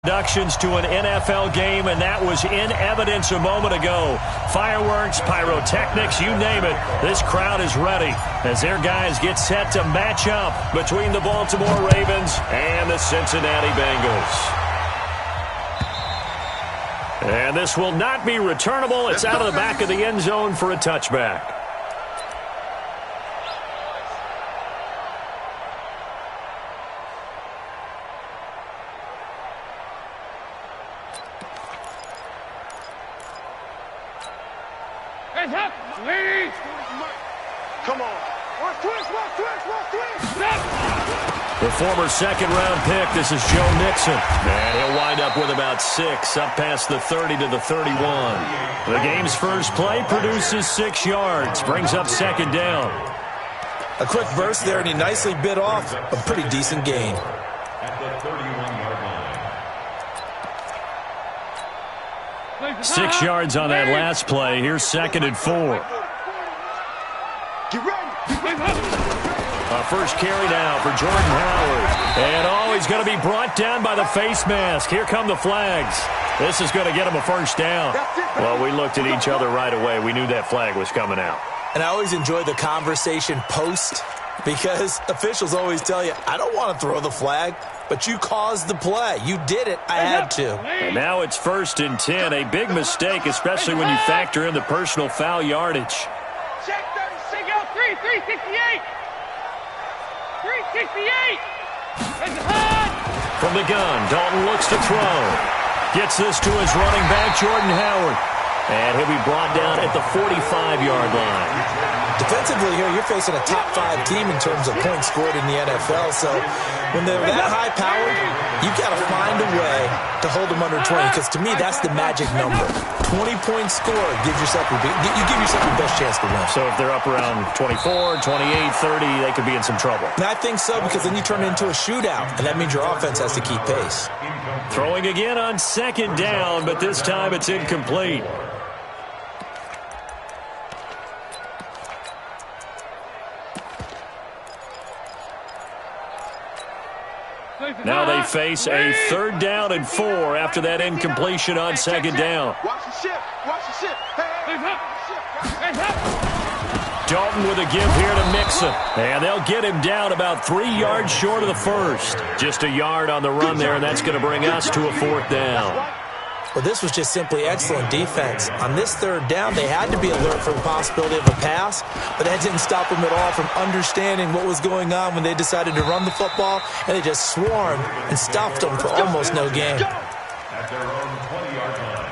Introductions to an NFL game, and that was in evidence a moment ago. Fireworks, pyrotechnics, you name it. This crowd is ready as their guys get set to match up between the Baltimore Ravens and the Cincinnati Bengals. And this will not be returnable. It's out of the back of the end zone for a touchback. Come on. The former second-round pick, this is Joe Mixon. And he'll wind up with about 6, up past the 30 to the 31. The game's first play produces 6 yards, brings up second down. A quick burst there, and he nicely bit off a pretty decent gain. At the 31-yard line. 6 yards on that last play. Here's second and 4. Get ready. A first carry now for Jordan Howard. And he's going to be brought down by the face mask. Here come the flags. This is going to get him a first down. Well, we looked at each other right away. We knew that flag was coming out. And I always enjoy the conversation post, because officials always tell you, I don't want to throw the flag, but you caused the play. You did it. I had to. And now it's 1st and 10. A big mistake, especially when you factor in the personal foul yardage. Check 36 out, 368. 368. From the gun, Dalton looks to throw. Gets this to his running back, Jordan Howard. And he'll be brought down at the 45-yard line. Defensively here, you're facing a top-5 team in terms of points scored in the NFL. So when they're that high-powered, you've got to find a way to hold them under 20. Because to me, that's the magic number. 20-point score gives yourself you give yourself your best chance to win. So if they're up around 24, 28, 30, they could be in some trouble. And I think so, because then you turn it into a shootout, and that means your offense has to keep pace. Throwing again on second down, but this time it's incomplete. Now they face a 3rd down and 4 after that incompletion on second down. Watch the ship. Watch the ship. Dalton with a give here to Mixon. And they'll get him down about 3 yards short of the first. Just a yard on the run there, and that's going to bring us to a 4th down. Well, this was just simply excellent defense. On this 3rd down, they had to be alert for the possibility of a pass, but that didn't stop them at all from understanding what was going on when they decided to run the football, and they just swarmed and stuffed them for almost no gain. At their own 20-yard line.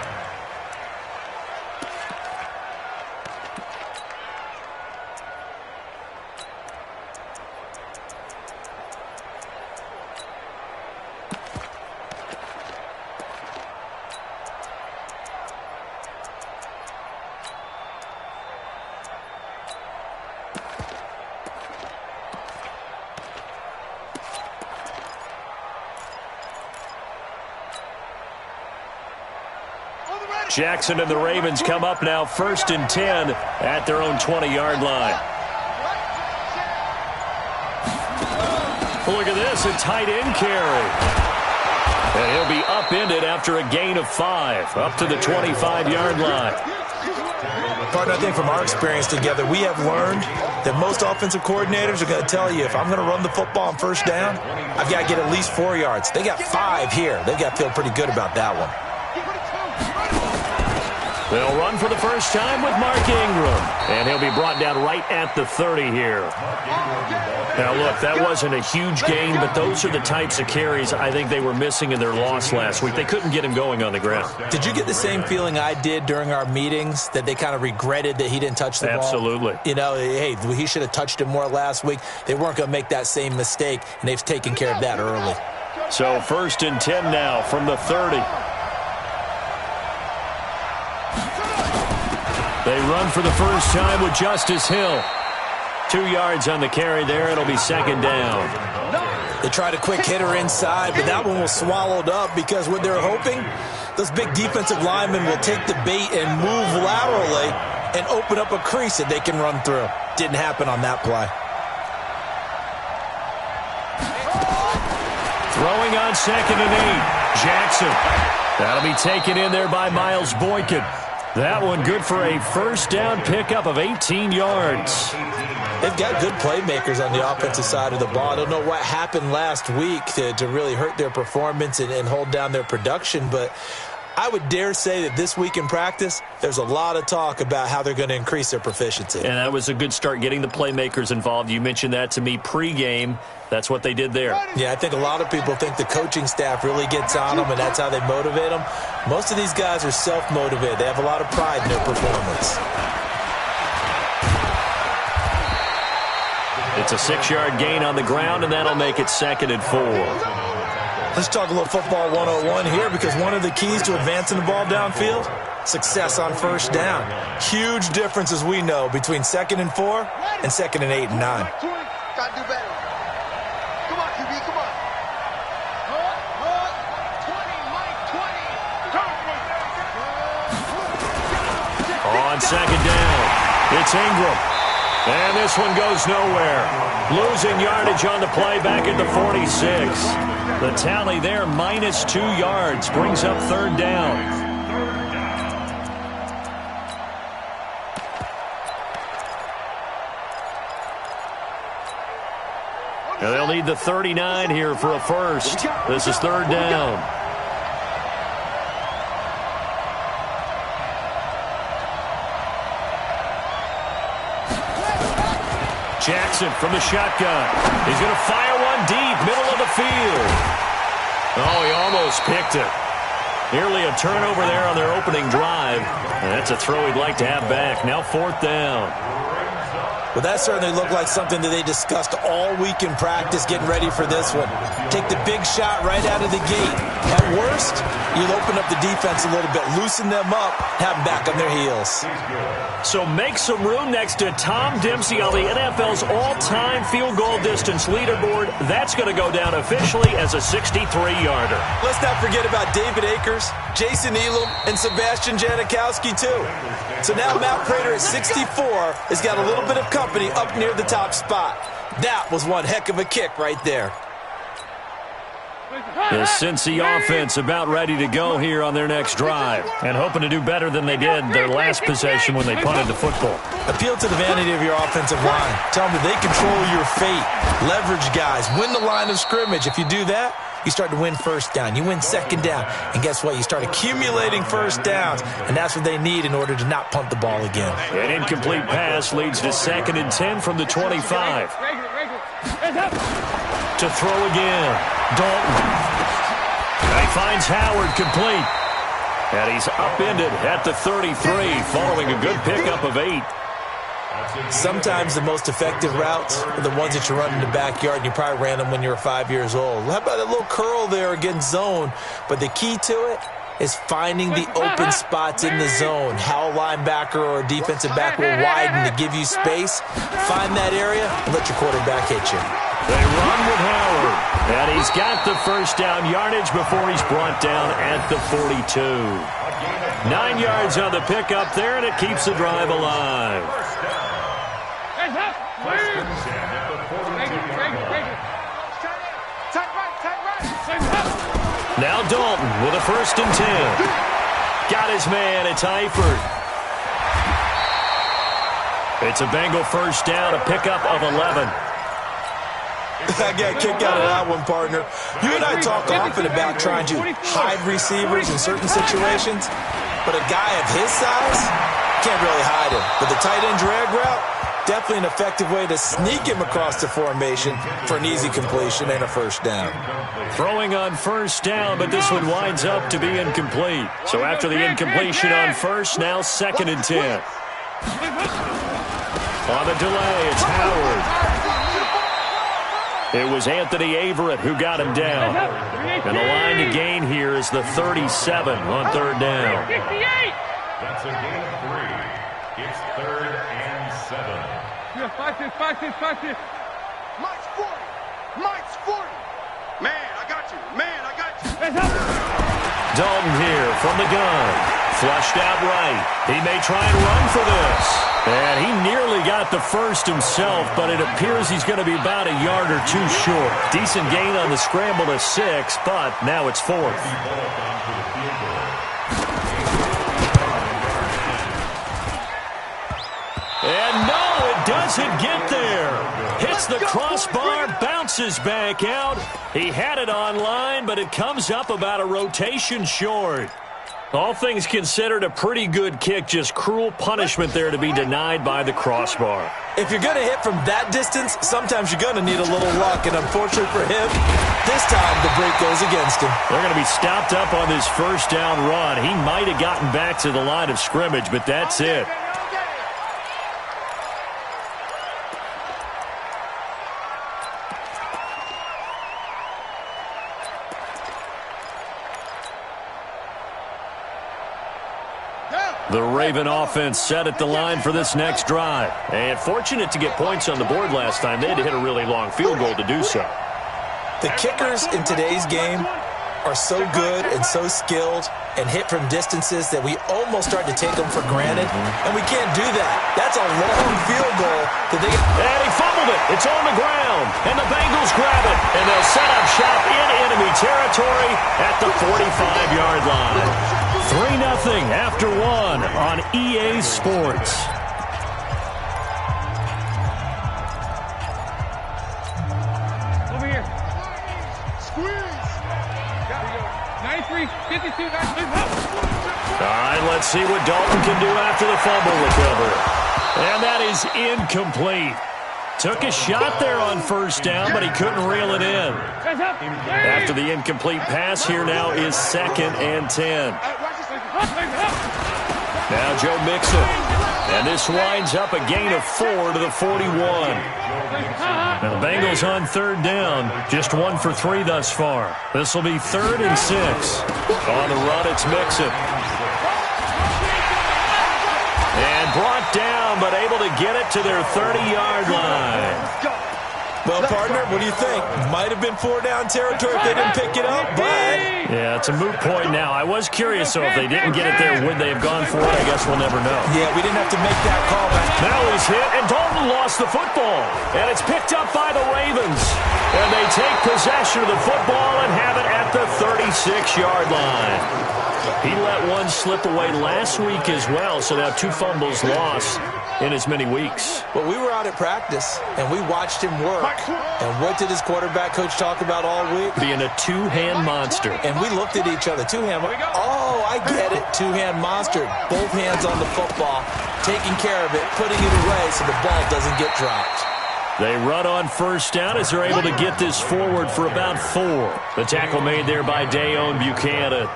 Jackson and the Ravens come up now 1st and 10 at their own 20-yard line. Look at this, a tight end carry. And he'll be upended after a gain of 5, up to the 25-yard line. Partner, I think from our experience together, we have learned that most offensive coordinators are going to tell you, if I'm going to run the football on 1st down, I've got to get at least 4 yards. They got 5 here. They've got to feel pretty good about that one. They'll run for the first time with Mark Ingram. And he'll be brought down right at the 30 here. Now, look, that wasn't a huge gain, but those are the types of carries I think they were missing in their loss last week. They couldn't get him going on the ground. Did you get the same feeling I did during our meetings, that they kind of regretted that he didn't touch the ball? Absolutely. You know, hey, he should have touched it more last week. They weren't going to make that same mistake, and they've taken care of that early. So 1st and 10 now from the 30. They run for the first time with Justice Hill. 2 yards on the carry there. It'll be second down. They tried a quick hitter inside, but that one was swallowed up because what they're hoping, those big defensive linemen will take the bait and move laterally and open up a crease that they can run through. Didn't happen on that play. Throwing on 2nd and 8. Jackson. That'll be taken in there by Miles Boykin. That one good for a first down pickup of 18 yards. They've got good playmakers on the offensive side of the ball. I don't know what happened last week to really hurt their performance and hold down their production, but I would dare say that this week in practice, there's a lot of talk about how they're going to increase their proficiency. And that was a good start, getting the playmakers involved. You mentioned that to me pregame. That's what they did there. Yeah, I think a lot of people think the coaching staff really gets on them, and that's how they motivate them. Most of these guys are self-motivated. They have a lot of pride in their performance. It's a 6-yard gain on the ground, and that'll make it 2nd and 4. Let's talk a little football 101 here, because one of the keys to advancing the ball downfield, success on first down. Huge difference, as we know, between 2nd and 4 and 2nd and 8 and 9. Gotta do better. Come on, QB, come on. 20, Mike, 20. On 2nd down, it's Ingram. And this one goes nowhere. Losing yardage on the play back at the 46. The tally there, -2 yards, brings up 3rd down. And they'll need the 39 here for a first. This is 3rd down. Jackson from the shotgun. He's going to fire one deep, middle of the field. Oh, he almost picked it. Nearly a turnover there on their opening drive. And that's a throw he'd like to have back. Now 4th down. Well, that certainly looked like something that they discussed all week in practice, getting ready for this one. Take the big shot right out of the gate. At worst, you'll open up the defense a little bit, loosen them up, have them back on their heels. So make some room next to Tom Dempsey on the NFL's all-time field goal distance leaderboard. That's going to go down officially as a 63-yarder. Let's not forget about David Akers, Jason Elam, and Sebastian Janikowski, too. So now Matt Prater at 64 has got a little bit of company up near the top spot. That was one heck of a kick right there. The Cincy offense about ready to go here on their next drive, and hoping to do better than they did their last possession when they punted the football. Appeal to the vanity of your offensive line. Tell them that they control your fate. Leverage guys. Win the line of scrimmage. If you do that, you start to win first down. You win 2nd down. And guess what? You start accumulating first downs, and that's what they need in order to not punt the ball again. An incomplete pass leads to 2nd and 10 from the 25. To throw again. Dalton. And he finds Howard complete. And he's upended at the 33 following a good pickup of 8. Sometimes the most effective routes are the ones that you run in the backyard, and you probably ran them when you were 5 years old. How about a little curl there against zone? But the key to it is finding the open spots in the zone. How a linebacker or a defensive back will widen to give you space. Find that area and let your quarterback hit you. They run with Howard, and he's got the first down yardage before he's brought down at the 42. 9 yards on the pickup there, and it keeps the drive alive. Now Dalton with a 1st and 10. Got his man, it's Eifert. It's a Bengal first down, a pickup of 11. I got a kick out of that one, partner. You and I talk often about trying to hide receivers in certain situations, but a guy of his size can't really hide him. But the tight end drag route, definitely an effective way to sneak him across the formation for an easy completion and a first down. Throwing on first down, but this one winds up to be incomplete. So after the incompletion on first, now 2nd and 10. On the delay, it's Howard. It was Anthony Averett who got him down. And the line to gain here is the 37 on 3rd down. That's a gain of 3. It's 3rd and 7. Mike's 40. Mike's 40. Man, I got you. Man, I got you. Dalton here from the gun. Flushed out right. He may try and run for this. And he nearly got the first himself, but it appears he's going to be about a yard or two short. Decent gain on the scramble to 6, but now it's 4th. And no, it doesn't get there. Hits the crossbar, bounces back out. He had it on line, but it comes up about a rotation short. All things considered, a pretty good kick, just cruel punishment there to be denied by the crossbar. If you're going to hit from that distance, sometimes you're going to need a little luck, and unfortunately for him, this time the break goes against him. They're going to be stopped up on this first down run. He might have gotten back to the line of scrimmage, but that's it. The Raven offense set at the line for this next drive. And fortunate to get points on the board last time. They had to hit a really long field goal to do so. The kickers in today's game are so good and so skilled and hit from distances that we almost start to take them for granted. And we can't do that. That's a long field goal. And he fumbled it. It's on the ground. And the Bengals grab it. And they'll set up shop in enemy territory at the 45-yard line. 3-0 after 1 on EA Sports. Over here. Squeeze. 93, 52, 93. All right, let's see what Dalton can do after the fumble recovery. And that is incomplete. Took a shot there on first down, but he couldn't reel it in. After the incomplete pass, here now is 2nd and 10. Now Joe Mixon. And this winds up a gain of 4 to the 41. Now the Bengals on 3rd down. Just 1 for 3 thus far. This will be 3rd and 6. On the run, it's Mixon. And brought down, but able to get it to their 30-yard line. Well, partner, what do you think? Might have been 4-down territory if they didn't pick it up, but... Yeah, it's a moot point now. I was curious, so if they didn't get it there, would they have gone for it? I guess we'll never know. Yeah, we didn't have to make that call back. Now he's hit, and Dalton lost the football. And it's picked up by the Ravens. And they take possession of the football and have it at the 36-yard line. He let one slip away last week as well, so now 2 fumbles lost in as many weeks. Well, we were out at practice, and we watched him work. And what did his quarterback coach talk about all week? Being a 2-hand monster. And we looked at each other. 2-hand. Oh, I get it. 2-hand monster. Both hands on the football, taking care of it, putting it away so the ball doesn't get dropped. They run on first down as they're able to get this forward for about 4. The tackle made there by Dayon Buchanan.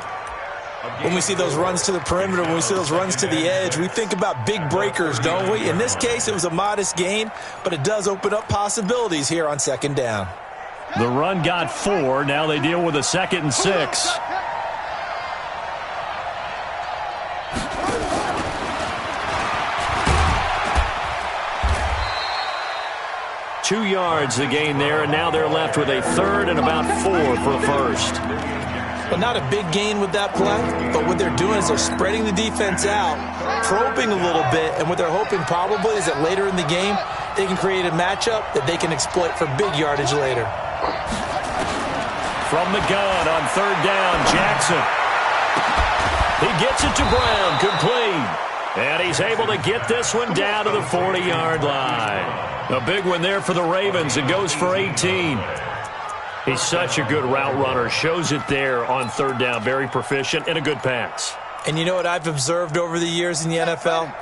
When we see those runs to the perimeter, when we see those runs to the edge, we think about big breakers, don't we? In this case, it was a modest gain, but it does open up possibilities here on 2nd down. The run got 4. Now they deal with a 2nd and 6. Two yards the gain there, and now they're left with a 3rd and about 4 for a first. Well, not a big gain with that play, but what they're doing is they're spreading the defense out, probing a little bit, and what they're hoping probably is that later in the game, they can create a matchup that they can exploit for big yardage later. From the gun on 3rd down, Jackson. He gets it to Brown, complete. And he's able to get this one down to the 40-yard line. A big one there for the Ravens. It goes for 18. He's such a good route runner. Shows it there on 3rd down. Very proficient and a good pass. And you know what I've observed over the years in the NFL?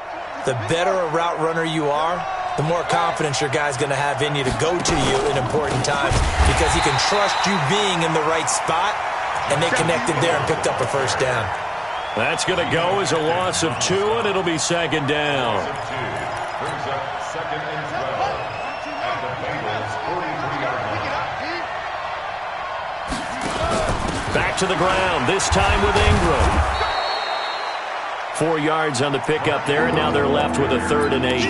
The better a route runner you are, the more confidence your guy's going to have in you to go to you in important times because he can trust you being in the right spot, and they connected there and picked up a first down. That's going to go as a loss of 2, and it'll be 2nd down. Brings up 2nd and 12 at the Bengals 43-yard line. Back to the ground, this time with Ingram. 4 yards on the pickup there, and now they're left with a 3rd and 8.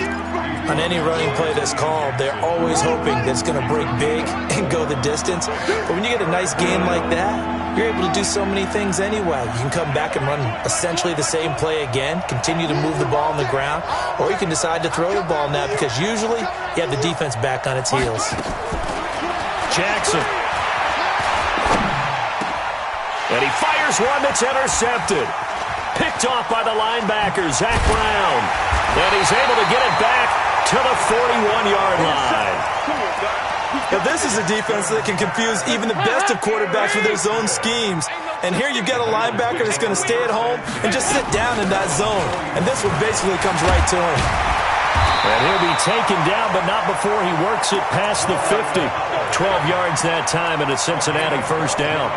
On any running play that's called, they're always hoping that it's going to break big and go the distance. But when you get a nice game like that, you're able to do so many things anyway. You can come back and run essentially the same play again, continue to move the ball on the ground, or you can decide to throw the ball now because usually you have the defense back on its heels. Jackson. And he fires one that's intercepted. Picked off by the linebacker, Zach Brown. And he's able to get it back to the 41-yard line. Now, this is a defense that can confuse even the best of quarterbacks with their zone schemes. And here you've got a linebacker that's going to stay at home and just sit down in that zone. And this one basically comes right to him. And he'll be taken down, but not before he works it past the 50. 12 yards that time, and a Cincinnati first down.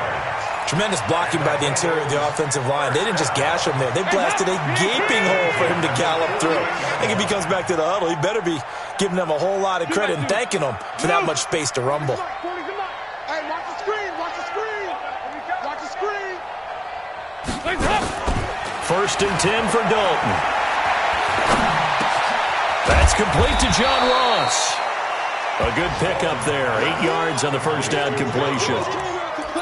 Tremendous blocking by the interior of the offensive line. They didn't just gash him there. They blasted a gaping hole for him to gallop through. I think if he comes back to the huddle, he better be giving them a whole lot of credit and thanking them for that much space to rumble. Hey, watch the screen, watch the screen. Watch the screen. First and 10 for Dalton. That's complete to John Ross. A good pickup there. 8 yards on the first down completion.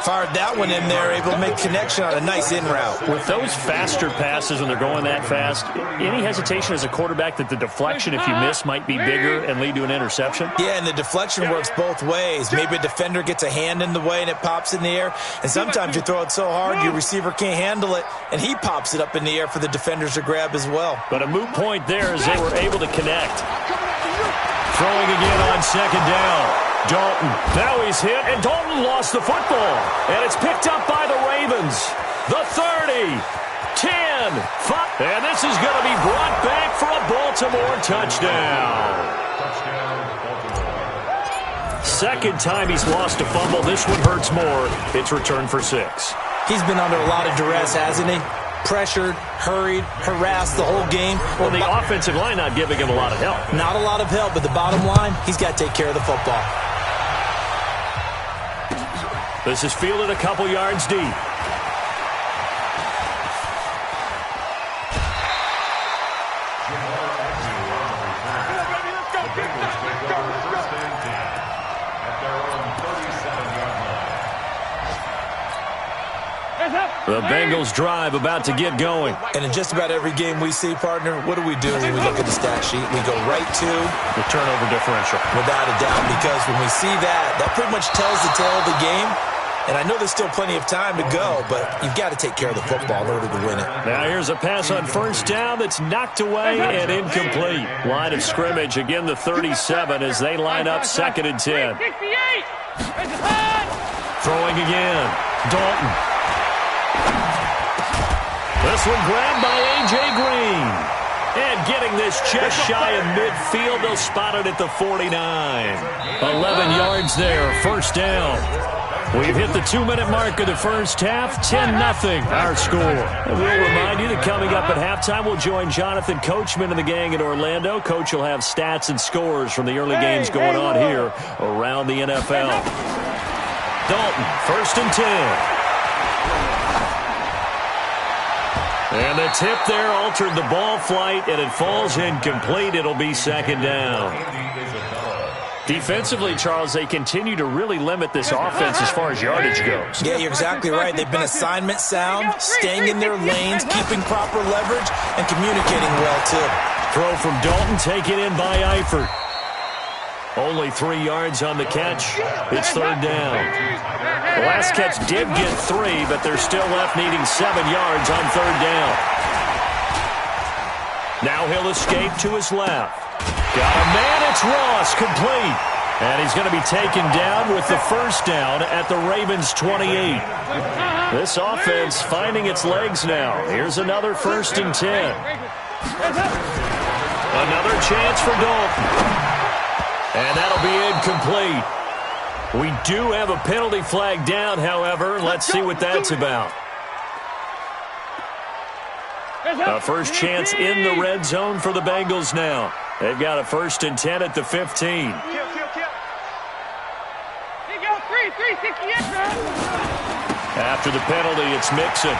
Fired that one in there, able to make connection on a nice in route. With those faster passes when they're going that fast, any hesitation as a quarterback that the deflection, if you miss, might be bigger and lead to an interception? Yeah, and the deflection works both ways. Maybe a defender gets a hand in the way and it pops in the air, and sometimes you throw it so hard your receiver can't handle it, and he pops it up in the air for the defenders to grab as well. But a moot point there as they were able to connect. Throwing again on second down. Dalton, now he's hit, and Dalton lost the football. And it's picked up by the Ravens. The 30, 10, 5. And this is going to be brought back for a Baltimore touchdown. Second time he's lost a fumble. This one hurts more. It's returned for 6. He's been under a lot of duress, hasn't he? Pressured, hurried, harassed the whole game. Well, the offensive line not giving him a lot of help. Not a lot of help, but the bottom line, he's got to take care of the football. This is fielded a couple yards deep. The Bengals drive about to get going. And in just about every game we see, partner, what do we do when we look at the stat sheet? We go right to the turnover differential. Without a doubt, because when we see that, that pretty much tells the tale of the game. And I know there's still plenty of time to go, but you've got to take care of the football in order to win it. Now here's a pass on first down that's knocked away and incomplete. Line of scrimmage, again the 37 as they line up second and 10. Throwing again. Dalton. This one grabbed by A.J. Green. And getting this just shy of midfield, they'll spot it at the 49. 11 yards there, first down. We've hit the 2-minute mark of the first half, 10-0 our score. And we'll remind you that coming up at halftime, we'll join Jonathan Coachman and the gang in Orlando. Coach will have stats and scores from the early games going on here around the NFL. Dalton, first and 10. And the tip there altered the ball flight, and it falls incomplete. It'll be second down. Defensively, Charles, they continue to really limit this offense as far as yardage goes. Yeah, you're exactly right. They've been assignment sound, staying in their lanes, keeping proper leverage, and communicating well, too. Throw from Dalton, taken in by Eifert. Only 3 yards on the catch. It's third down. The last catch did get 3, but they're still left needing 7 yards on third down. Now he'll escape to his left. Got a man, it's Ross, complete. And he's going to be taken down with the first down at the Ravens' 28. This offense finding its legs now. Here's another first and 10. Another chance for Dalton. And that'll be incomplete. We do have a penalty flag down, however. Let's see what that's about. A first chance in the red zone for the Bengals now. They've got a first and 10 at the 15. After the penalty, it's Mixon.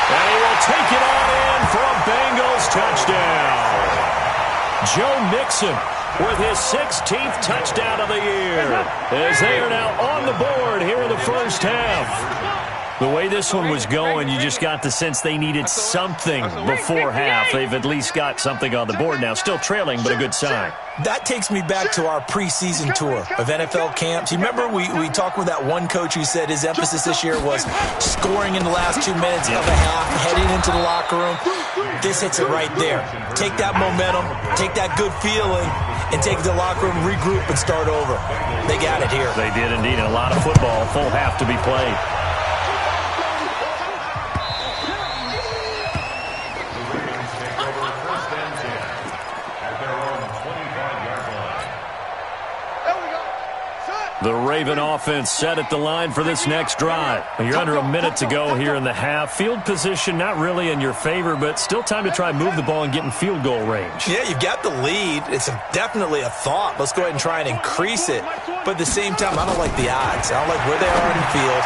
And he will take it on in for a Bengals touchdown. Joe Mixon with his 16th touchdown of the year, as they are now on the board here in the first half. The way this one was going, you just got the sense they needed something before half. They've at least got something on the board now. Still trailing, but a good sign. That takes me back to our preseason tour of NFL camps. You remember we talked with that one coach who said his emphasis this year was scoring in the last 2 minutes of a half, heading into the locker room. This hits it right there. Take that momentum, take that good feeling, and take it to the locker room, regroup, and start over. They got it here. They did indeed. A lot of football, full half to be played. The Raven offense set at the line for this next drive. You're under a minute to go here in the half. Field position not really in your favor, but still time to try and move the ball and get in field goal range. Yeah, you've got the lead. It's definitely a thought. Let's go ahead and try and increase it. But at the same time, I don't like the odds. I don't like where they are in the field.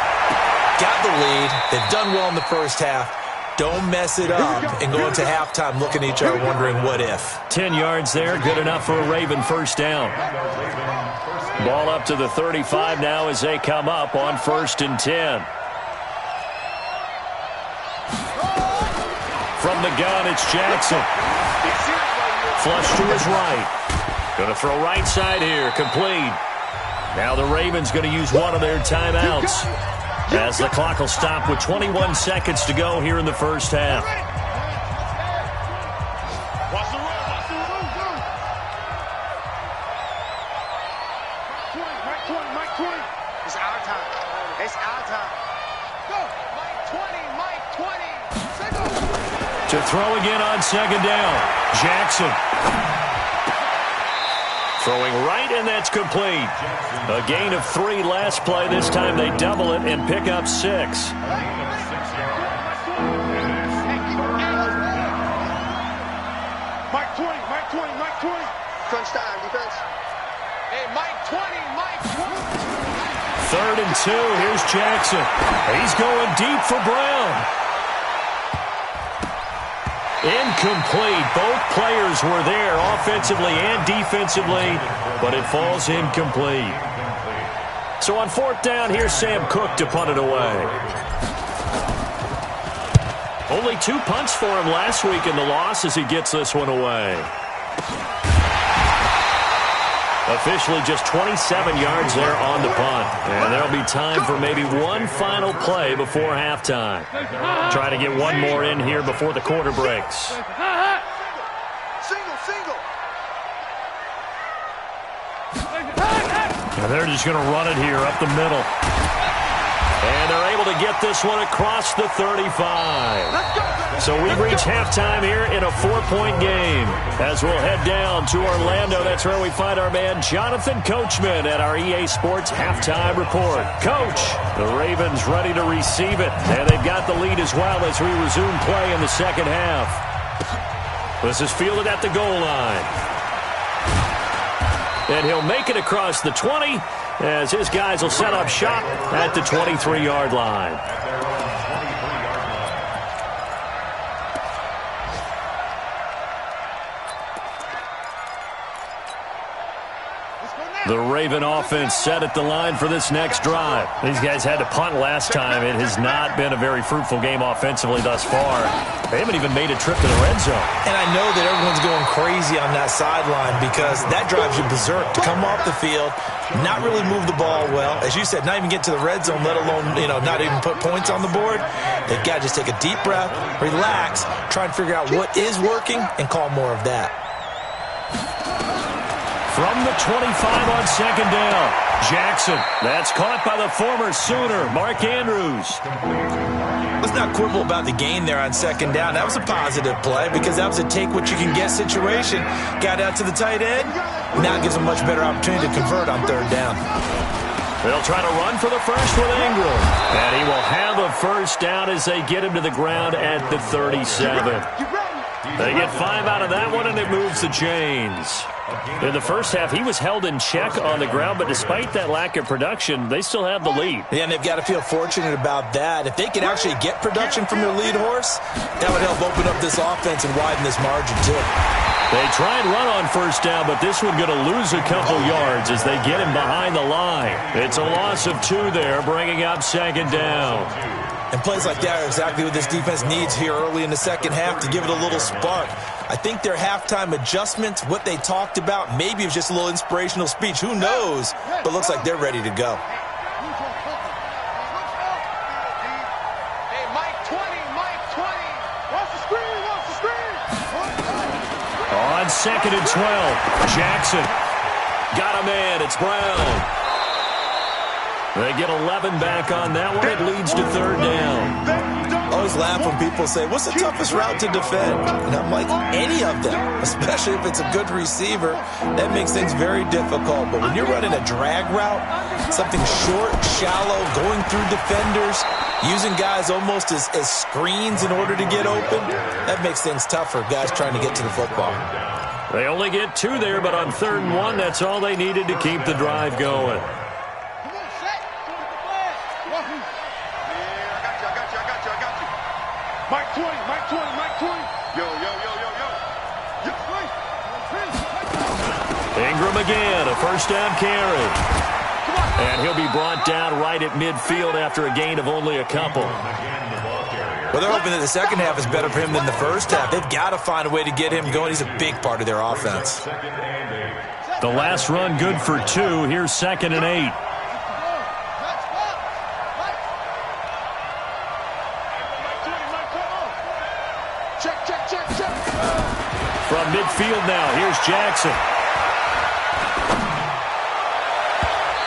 Got the lead. They've done well in the first half. Don't mess it up and go into halftime looking at each other wondering what if. 10 yards there, good enough for a Raven first down. Ball up to the 35 now as they come up on 1st and 10. From the gun, it's Jackson. Flush to his right. Going to throw right side here, complete. Now the Ravens going to use one of their timeouts, as the clock will stop with 21 seconds to go here in the first half. It's our time. It's our time. Go. Mike 20. Mike 20. To throw again on 2nd down. Jackson. Throwing right, and that's complete. A gain of 3 last play. This time they double it and pick up 6. Mike 20. Mike 20. Mike 20. Crunch time, defense. Hey, Mike 20. Mike 20. 3rd and 2. Here's Jackson. He's going deep for Brown. Incomplete. Both players were there offensively and defensively, but it falls incomplete. So on 4th down, here's Sam Cook to punt it away. Only 2 punts for him last week in the loss as he gets this one away. Officially just 27 yards there on the punt. And there'll be time for maybe one final play before halftime. Try to get one more in here before the quarter breaks. Single. And they're just going to run it here up the middle. And they're able to get this one across the 35. So we reach halftime here in a 4-point game. As we'll head down to Orlando, that's where we find our man Jonathan Coachman at our EA Sports Halftime Report. Coach, the Ravens ready to receive it. And they've got the lead as well as we resume play in the second half. This is fielded at the goal line. And he'll make it across the 20 as his guys will set up shop at the 23-yard line. The Raven offense set at the line for this next drive. These guys had to punt last time. It has not been a very fruitful game offensively thus far. They haven't even made a trip to the red zone. And I know that everyone's going crazy on that sideline because that drives you berserk to come off the field, not really move the ball well. As you said, not even get to the red zone, let alone, not even put points on the board. They've got to just take a deep breath, relax, try and figure out what is working, and call more of that. From the 25 on 2nd down, Jackson. That's caught by the former Sooner, Mark Andrews. Let's not quibble about the gain there on 2nd down. That was a positive play because that was a take-what-you-can-get situation. Got out to the tight end. Now it gives them a much better opportunity to convert on 3rd down. They'll try to run for the first with Ingram. And he will have a first down as they get him to the ground at the 37. They get 5 out of that one, and it moves the chains. In the first half, he was held in check on the ground, but despite that lack of production, they still have the lead. Yeah, and they've got to feel fortunate about that. If they can actually get production from their lead horse, that would help open up this offense and widen this margin, too. They try and run on first down, but this one going to lose a couple yards as they get him behind the line. It's a loss of 2 there, bringing up second down. And plays like that are exactly what this defense needs here early in the second half to give it a little spark. I think their halftime adjustments, what they talked about, maybe it was just a little inspirational speech. Who knows? But looks like they're ready to go. Hey, Mike 20, Mike 20. Watch the screen, watch the screen. On second and 12, Jackson got a man. It's Brown. They get 11 back on that one. It leads to third down. I always laugh when people say, what's the toughest route to defend? And I'm like, any of them, especially if it's a good receiver. That makes things very difficult. But when you're running a drag route, something short, shallow, going through defenders, using guys almost as screens in order to get open, that makes things tough for guys trying to get to the football. They only get 2 there, but on third and 1, that's all they needed to keep the drive going. Mike 20, Mike 20, Mike 20. Yo, yo, yo, yo, yo. Ingram again, a first down carry. And he'll be brought down right at midfield after a gain of only a couple. Well, they're hoping that the second half is better for him than the first half. They've got to find a way to get him going. He's a big part of their offense. The last run good for 2. Here's second and 8. From midfield now, here's Jackson.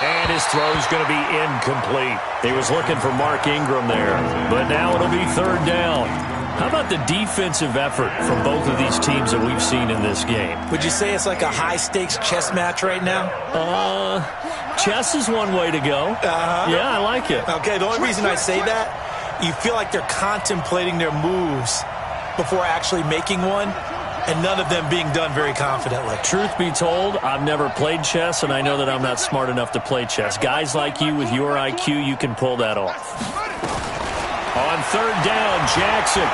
And his throw's going to be incomplete. He was looking for Mark Ingram there, but now it'll be third down. How about the defensive effort from both of these teams that we've seen in this game? Would you say it's like a high-stakes chess match right now? Chess is one way to go. Yeah, I like it. Okay, the only reason I say that, you feel like they're contemplating their moves before actually making one, and none of them being done very confidently. Truth be told, I've never played chess, and I know that I'm not smart enough to play chess. Guys like you with your IQ, you can pull that off. On third down, Jackson.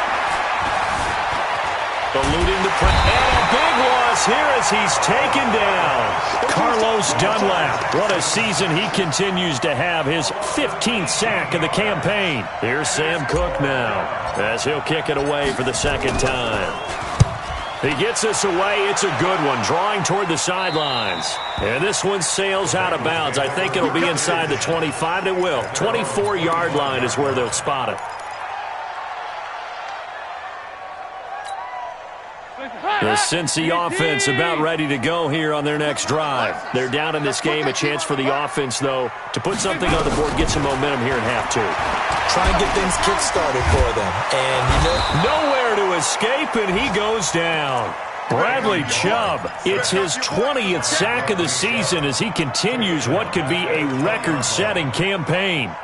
Eluding the press. And a big loss here as he's taken down. Carlos Dunlap. What a season he continues to have. His 15th sack of the campaign. Here's Sam Cook now as he'll kick it away for the second time. He gets this away. It's a good one, drawing toward the sidelines. And this one sails out of bounds. I think it'll be inside the 25. It will. 24-yard line is where they'll spot it. The Cincy offense about ready to go here on their next drive. They're down in this game. A chance for the offense, though, to put something on the board, get some momentum here in half 2. Try and get things kick-started for them. And, nowhere to escape, and he goes down. Bradley Chubb, it's his 20th sack of the season as he continues what could be a record-setting campaign.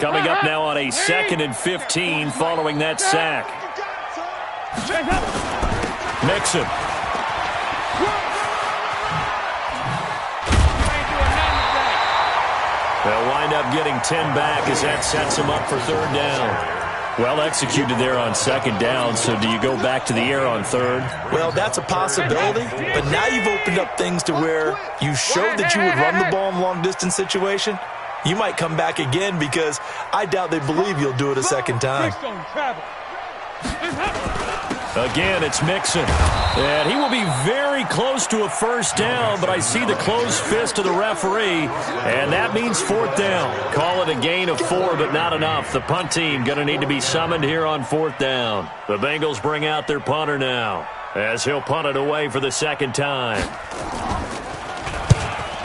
Coming up now on a 2nd and 15 following that sack. Mixon. They'll wind up getting 10 back as that sets him up for third down. Well executed there on second down, so do you go back to the air on third? Well, that's a possibility, but now you've opened up things to where you showed that you would run the ball in a long-distance situation. You might come back again because I doubt they believe you'll do it a second time. Again, it's Mixon. And he will be very close to a first down, but I see the closed fist of the referee, and that means fourth down. Call it a gain of 4, but not enough. The punt team going to need to be summoned here on fourth down. The Bengals bring out their punter now as he'll punt it away for the second time.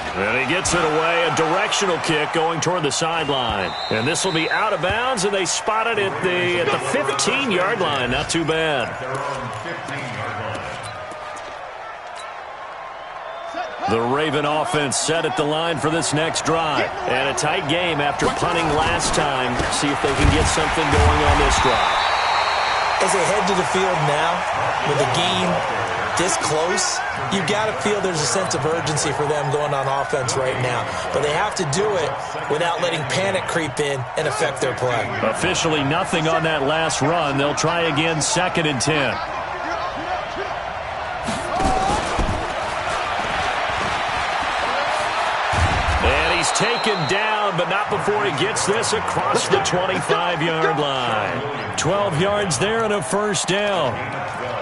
And he gets it away, a directional kick going toward the sideline. And this will be out of bounds, and they spot it at the 15-yard line. Not too bad. The Raven offense set at the line for this next drive. And a tight game after punting last time. See if they can get something going on this drive. As they head to the field now, with the game this close, you got to feel there's a sense of urgency for them going on offense right now. But they have to do it without letting panic creep in and affect their play. Officially nothing on that last run. They'll try again 2nd and 10. taken down, but not before he gets this across the 25-yard line. 12 yards there and a first down.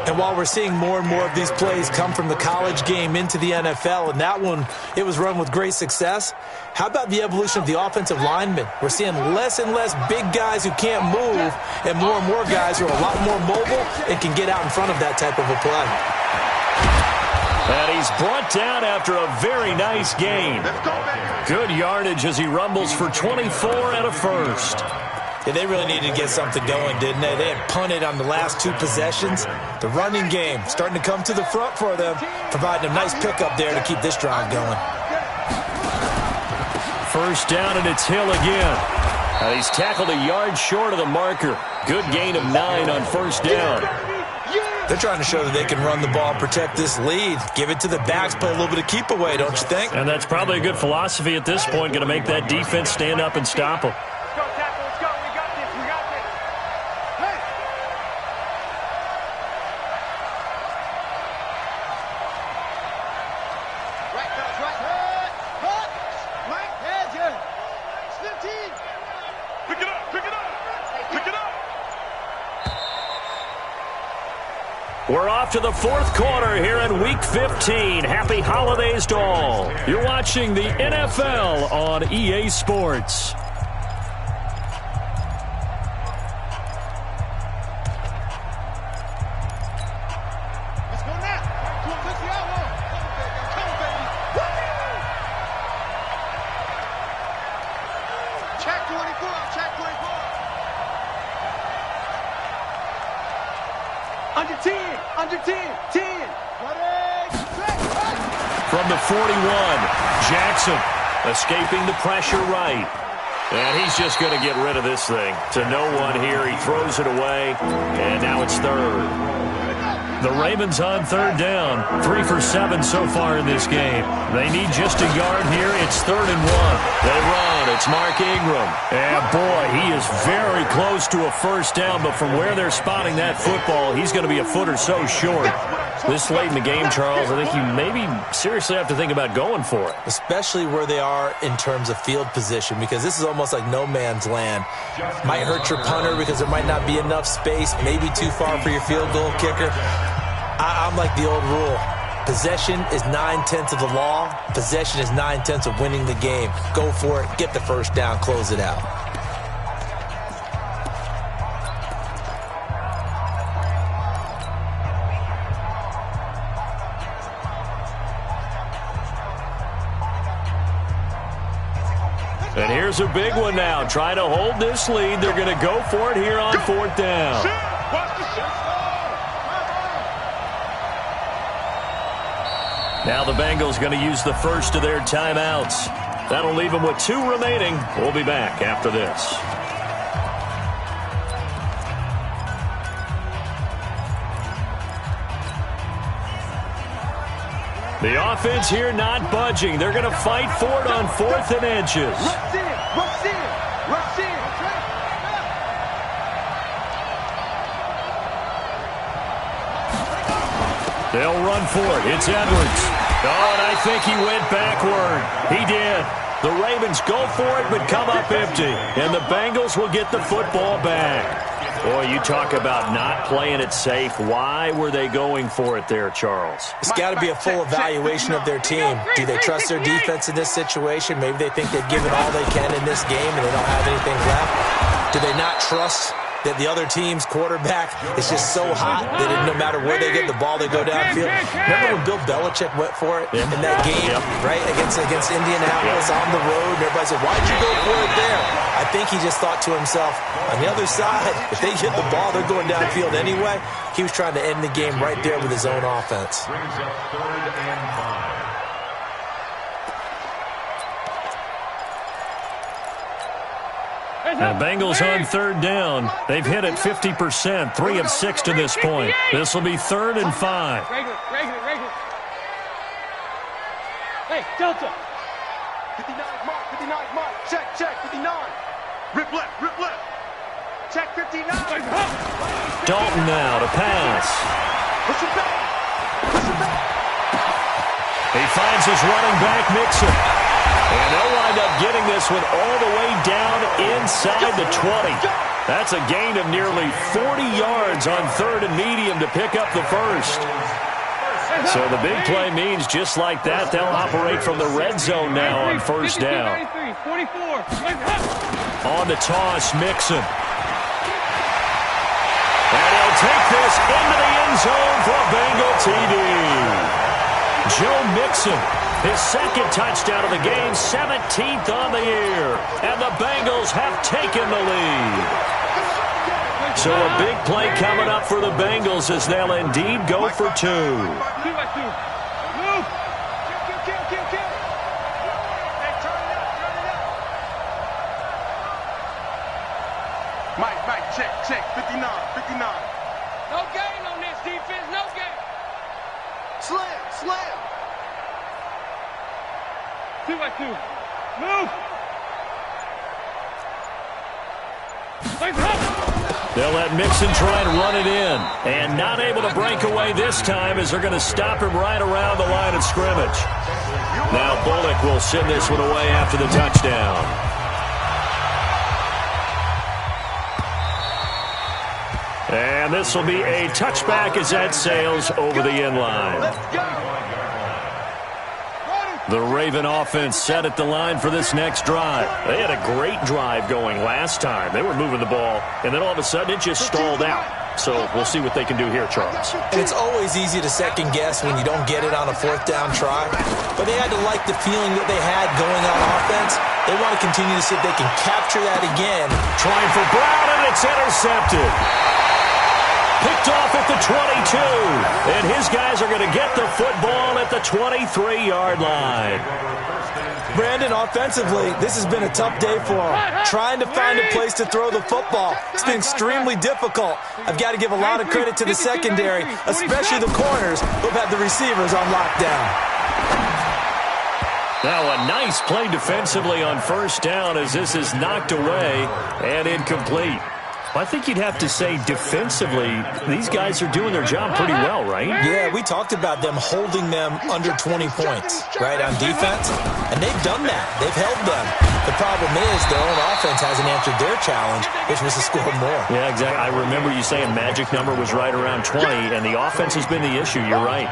And while we're seeing more and more of these plays come from the college game into the NFL, and that one, it was run with great success, how about the evolution of the offensive linemen? We're seeing less and less big guys who can't move and more guys who are a lot more mobile and can get out in front of that type of a play. And he's brought down after a very nice gain. Good yardage as he rumbles for 24 and a first. Yeah, they really needed to get something going, didn't they? They had punted on the last two possessions. The running game starting to come to the front for them, providing a nice pickup there to keep this drive going. First down, and it's Hill again. And he's tackled a yard short of the marker. Good gain of 9 on first down. They're trying to show that they can run the ball, protect this lead, give it to the backs, play a little bit of keep away, don't you think? And that's probably a good philosophy at this point, going to make that defense stand up and stop them. We're off to the fourth quarter here in Week 15. Happy holidays to all. You're watching the NFL on EA Sports. Let's go now. Let's go out. Come on, baby. Check 24. Check 24. Under 10. Under 10. 10. From the 41, Jackson escaping the pressure right. And he's just going to get rid of this thing. To no one here. He throws it away. And now it's third. The Ravens on third down. 3 for 7 so far in this game. They need just a yard here. It's 3rd and 1. They run. It's Mark Ingram. And boy, he is very close to a first down. But from where they're spotting that football, he's going to be a foot or so short. This late in the game, Charles, I think you maybe seriously have to think about going for it. Especially where they are in terms of field position, because this is almost like no man's land. Might hurt your punter because there might not be enough space, maybe too far for your field goal kicker. I'm like the old rule. Possession is 9/10 of the law. Possession is 9/10 of winning the game. Go for it. Get the first down. Close it out. And here's a big one now. Trying to hold this lead. They're going to go for it here on 4th down. Now the Bengals going to use the first of their timeouts. That'll leave them with 2 remaining. We'll be back after this. The offense here not budging. They're going to fight for it on 4th and inches. Rush in. Rush in. Rush in. They'll run for it. It's Edwards. Oh, and I think he went backward. He did. The Ravens go for it but come up empty. And the Bengals will get the football back. Boy, you talk about not playing it safe. Why were they going for it there, Charles? It's got to be a full evaluation of their team. Do they trust their defense in this situation? Maybe they think they've given all they can in this game and they don't have anything left. Do they not trust that the other team's quarterback is just so hot that no matter where they get the ball, they go downfield? Remember when Bill Belichick went for it in that game, right, against Indianapolis on the road? And everybody said, why'd you go for it there? I think he just thought to himself, on the other side, if they get the ball, they're going downfield anyway. He was trying to end the game right there with his own offense. Brings up 3rd and 5. The Bengals on 3rd down. They've hit it 50%, 3 of 6 to this point. This will be 3rd and 5. Regular. Hey, Delta. 59 mark. Check, 59. Rip left. Check 59. Dalton now to pass. Push him back. He finds his running back, Mixon. And they'll wind up getting this one all the way down inside the 20. That's a gain of nearly 40 yards on 3rd and medium to pick up the first. So the big play means just like that, they'll operate from the red zone now on 1st down. On the toss, Mixon. And he'll take this into the end zone for a Bengal TD. Joe Mixon, his 2nd touchdown of the game, 17th on the year. And the Bengals have taken the lead. So a big play coming up for the Bengals as they'll indeed go for 2. Mike, check, 59. No gain on this defense, no gain. Slam. 2-2. Move. They'll let Mixon try and run it in. And not able to break away this time as they're going to stop him right around the line of scrimmage. Now Bullock will send this one away after the touchdown. And this will be a touchback as that sails over the end line. The Raven offense set at the line for this next drive. They had a great drive going last time. They were moving the ball, and then all of a sudden it just stalled out. So we'll see what they can do here, Charles. And it's always easy to second guess when you don't get it on a 4th down try. But they had to like the feeling that they had going on offense. They want to continue to see if they can capture that again. Trying for Brown, and it's intercepted. Picked off at the 22. And his guys are going to get the football at the 23-yard line. Brandon, offensively, this has been a tough day for them. Trying to find a place to throw the football. It's been extremely difficult. I've got to give a lot of credit to the secondary, especially the corners who've had the receivers on lockdown. Now a nice play defensively on 1st down as this is knocked away and incomplete. I think you'd have to say defensively, these guys are doing their job pretty well, right? Yeah, we talked about them holding them under 20 points, right, on defense. And they've done that. They've held them. The problem is their own offense hasn't answered their challenge, which was to score more. Yeah, exactly. I remember you saying magic number was right around 20, and the offense has been the issue. You're right.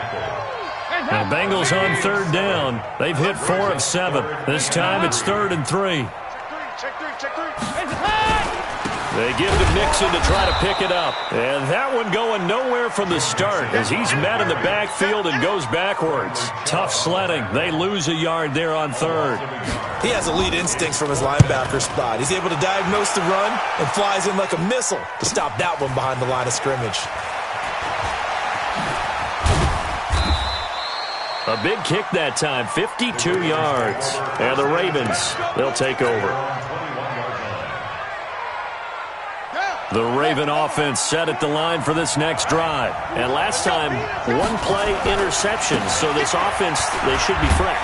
Now, Bengals on 3rd down. They've hit 4 of 7. This time it's 3rd and 3. Check three. They give to Mixon to try to pick it up. And that one going nowhere from the start as he's met in the backfield and goes backwards. Tough sledding. They lose a yard there on 3rd. He has elite instincts from his linebacker spot. He's able to diagnose the run and flies in like a missile to stop that one behind the line of scrimmage. A big kick that time, 52 yards. And the Ravens, they'll take over. The Raven offense set at the line for this next drive. And last time, 1-play interception. So this offense, they should be fresh.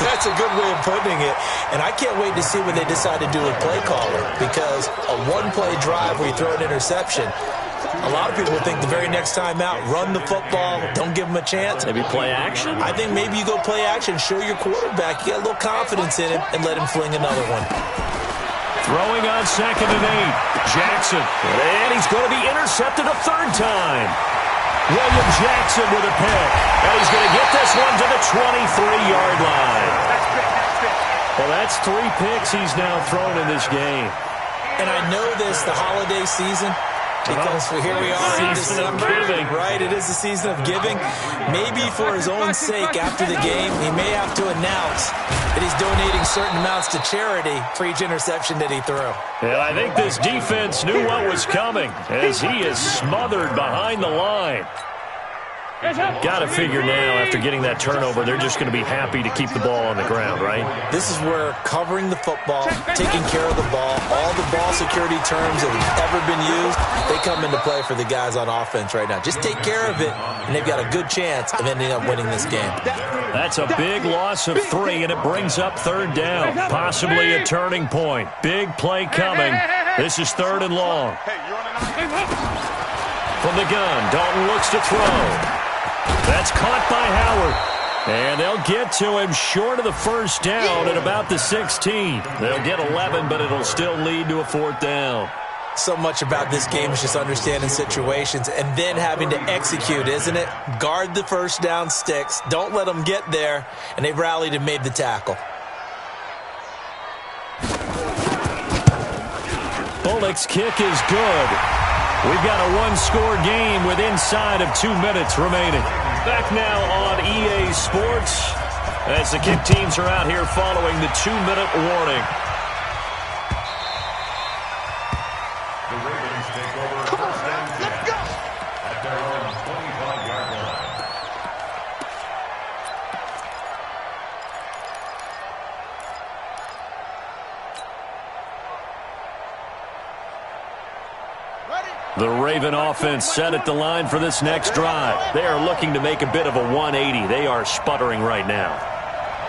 That's a good way of putting it. And I can't wait to see what they decide to do with play calling. Because a 1-play drive where you throw an interception, a lot of people think the very next time out, run the football, don't give them a chance. Maybe play action? I think maybe you go play action, show your quarterback, you get a little confidence in him, and let him fling another one. Throwing on 2nd and 8. Jackson. And he's going to be intercepted a 3rd time. William Jackson with a pick. And he's going to get this one to the 23-yard line. Well, that's 3 picks he's now thrown in this game. And I know this, the holiday season, because here we are in December, right? It is the season of giving. Maybe for his own sake, after the game, he may have to announce that he's donating certain amounts to charity for each interception that he threw. And I think this defense knew what was coming as he is smothered behind the line. Got to figure now, after getting that turnover, they're just going to be happy to keep the ball on the ground, right? This is where covering the football, taking care of the ball, all the ball security terms that have ever been used, they come into play for the guys on offense right now. Just take care of it, and they've got a good chance of ending up winning this game. That's a big loss of 3, and it brings up 3rd down. Possibly a turning point. Big play coming. This is 3rd and long. From the gun, Dalton looks to throw. That's caught by Howard. And they'll get to him short of the first down at about the 16. They'll get 11, but it'll still lead to a 4th down. So much about this game is just understanding situations and then having to execute, isn't it? Guard the first down sticks. Don't let them get there. And they've rallied and made the tackle. Bullock's kick is good. We've got a one-score game with inside of 2 minutes remaining. Back now on EA Sports as the kick teams are out here following the 2-minute warning. The Ravens take over first and 10 at their own 25-yard line. The Raven offense set at the line for this next drive. They are looking to make a bit of a 180. They are sputtering right now.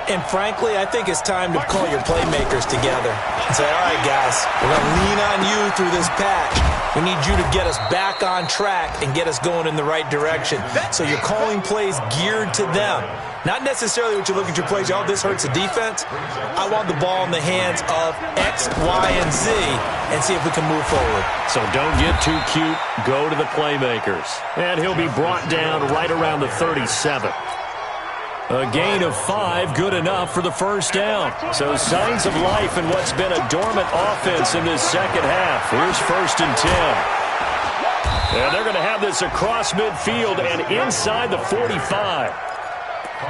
And frankly, I think it's time to call your playmakers together and say, all right, guys, we're going to lean on you through this patch. We need you to get us back on track and get us going in the right direction. So you're calling plays geared to them. Not necessarily what you look at your plays, oh, this hurts the defense. I want the ball in the hands of X, Y, and Z and see if we can move forward. So don't get too cute. Go to the playmakers. And he'll be brought down right around the 37. A gain of 5, good enough for the first down. So signs of life in what's been a dormant offense in this second half. Here's 1st and 10. And they're going to have this across midfield and inside the 45.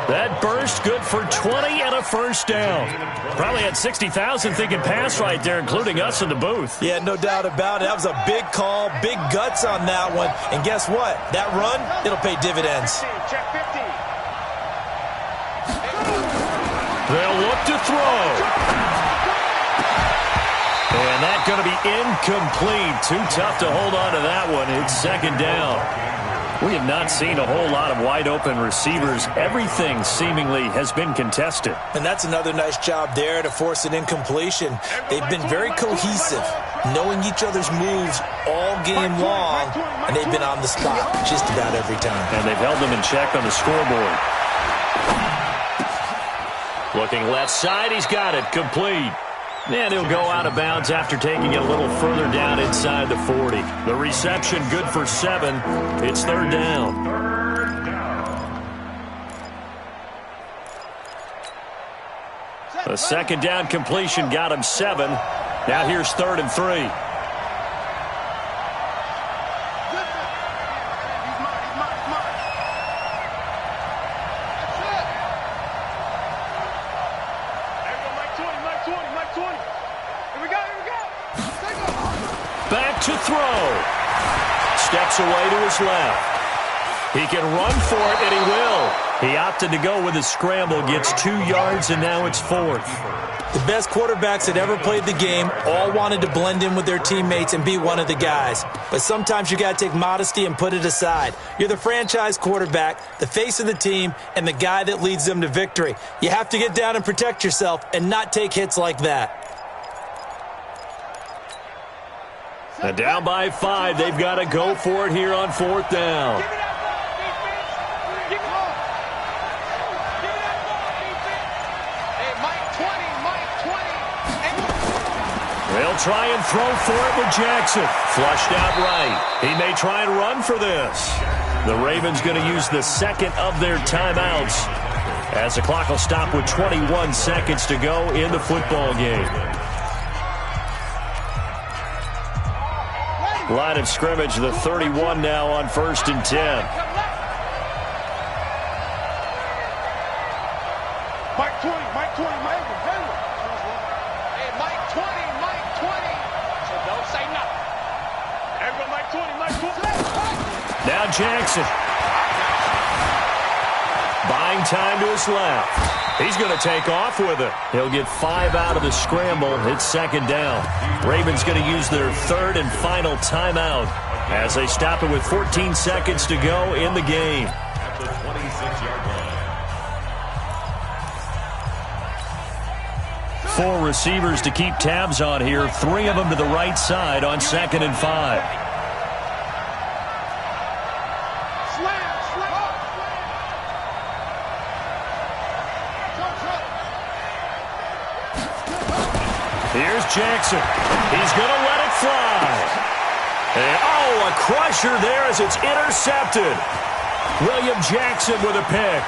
That burst good for 20 and a first down. Probably had 60,000 thinking pass right there, including us in the booth. Yeah, no doubt about it. That was a big call, big guts on that one. And guess what? That run, it'll pay dividends. Check 50. They'll look to throw. And that's going to be incomplete. Too tough to hold on to that one. It's 2nd down. We have not seen a whole lot of wide-open receivers. Everything seemingly has been contested. And that's another nice job there to force an incompletion. They've been very cohesive, knowing each other's moves all game long, and they've been on the spot just about every time. And they've held them in check on the scoreboard. Looking left side, he's got it, complete. And he'll go out of bounds after taking it a little further down inside the 40. The reception good for 7. It's 3rd down. A 2nd down completion got him 7. Now here's 3rd and 3. Back to throw. Steps away to his left. He can run for it, and he will. He opted to go with a scramble, gets 2 yards, and now it's 4th. The best quarterbacks that ever played the game all wanted to blend in with their teammates and be one of the guys. But sometimes you got to take modesty and put it aside. You're the franchise quarterback, the face of the team, and the guy that leads them to victory. You have to get down and protect yourself and not take hits like that. And down by 5, they've got to go for it here on 4th down. They'll try and throw for it with Jackson. Flushed out right. He may try and run for this. The Ravens going to use the 2nd of their timeouts as the clock will stop with 21 seconds to go in the football game. Line of scrimmage, the 31 now on 1st and 10. Mike 20, Mike 20, Mike 20. Hey, Mike 20, Mike 20. So don't say nothing. Everyone, Mike 20, Mike 20. Now Jackson. Buying time to his left. He's going to take off with it. He'll get 5 out of the scramble. It's 2nd down. Ravens going to use their 3rd and final timeout as they stop it with 14 seconds to go in the game. At the 26-yard line. 4 receivers to keep tabs on here. 3 of them to the right side on 2nd and 5. Here's Jackson. He's going to let it fly. And, oh, a crusher there as it's intercepted. William Jackson with a pick.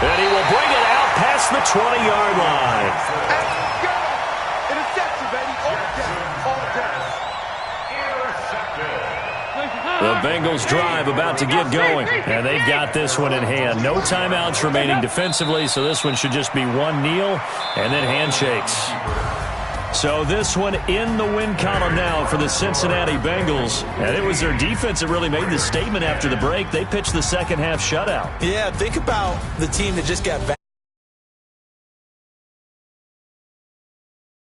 And he will bring it out past the 20-yard line. Interception, baby. All day. The Bengals drive about to get going, and they've got this one in hand. No timeouts remaining defensively, so this one should just be one kneel and then handshakes. So this one in the win column now for the Cincinnati Bengals. And it was their defense that really made the statement after the break. They pitched the second half shutout. Yeah, think about the team that just got back.